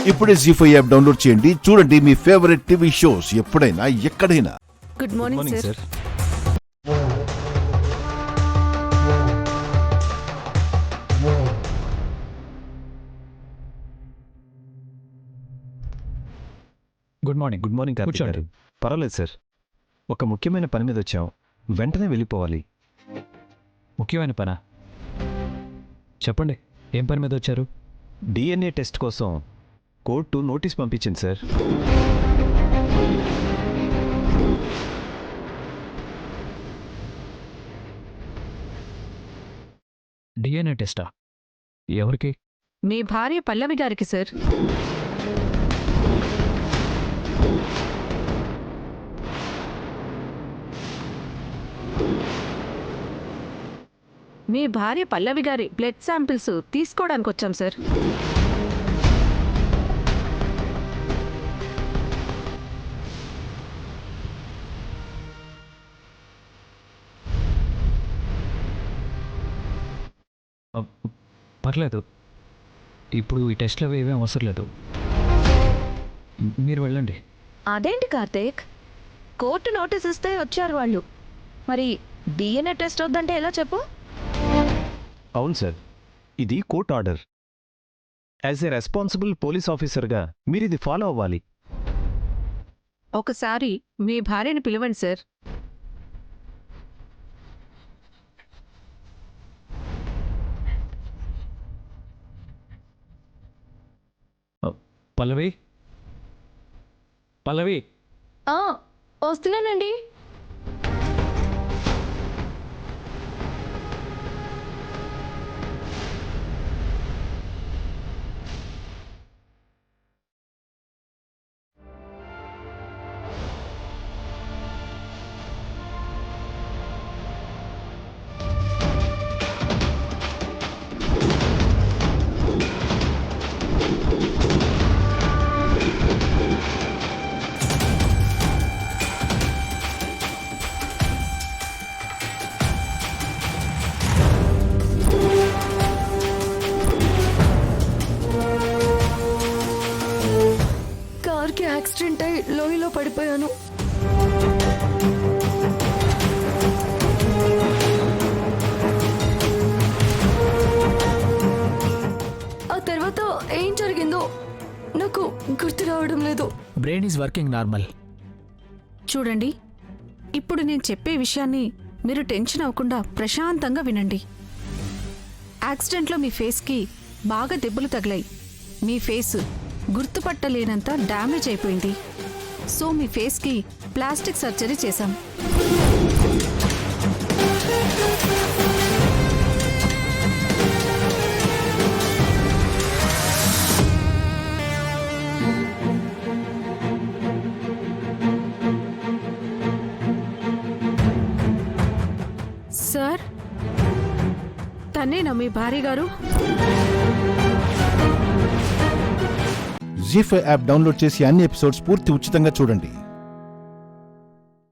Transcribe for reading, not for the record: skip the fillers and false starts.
ఇప్పుడే జీ5 app download చేయండి. చూడండి మీ ఫేవరెట్ టీవీ షోస్ ఎప్పుడైనా ఎక్కడైనా. Good morning sir. Good morning Karthik గారు. పర్వాలేదు సార్, ఒక ముఖ్యమైన పని మీద వచ్చాం, వెంటనే వెళ్ళిపోవాలి. ముఖ్యమైన పనా? చెప్పండి, ఏం పని మీద వచ్చారు? డిఎన్ఏ టెస్ట్ కోసం కోర్టు నోటీస్ పంపించింది సార్. డిఎన్ఏ టెస్టా? ఎవరికి? మీ భార్య పల్లవి గారికి సార్. మీ భార్య పల్లవి గారి బ్లడ్ శాంపిల్స్ తీసుకోవడానికి వచ్చాం సార్. పర్లేదు, ఇప్పుడు ఈ టెస్ట్లు అవి ఏమీ అవసరం లేదు, మీరు వెళ్ళండి. అదేంటి కార్తీక్, కోర్టు నోటీస్ ఇస్తే వచ్చారు వాళ్ళు, మరి డిఎన్ఏ టెస్ట్ వద్దంటే ఎలా చెప్పు? అవును సార్, ఇది court order. As a responsible police ఆఫీసర్గా మీరు ఇది ఫాలో అవ్వాలి. ఒకసారి మీ భార్యని పిలవండి సార్. పల్లవి, పల్లవి. వస్తున్నానండి. కార్కి యాక్సిడెంట్ అయి లోయలో పడిపోయాను. ఆ తర్వాత ఏం జరిగిందో నాకు గుర్తు రావడం లేదు. Brain is working normal. చూడండి, ఇప్పుడు నేను చెప్పే విషయాన్ని మీరు టెన్షన్ అవ్వకుండా ప్రశాంతంగా వినండి. యాక్సిడెంట్లో మీ ఫేస్కి బాగా దెబ్బలు తగిలాయి. మీ ఫేస్ గుర్తుపట్టలేనంత డ్యామేజ్ అయిపోయింది. సో మీ ఫేస్కి ప్లాస్టిక్ సర్జరీ చేశాం. సార్, తనేనా మీ భార్య గారు? జీ5 యాప్ డౌన్లోడ్ చేసి అన్ని ఎపిసోడ్స్ పూర్తి ఉచితంగా చూడండి.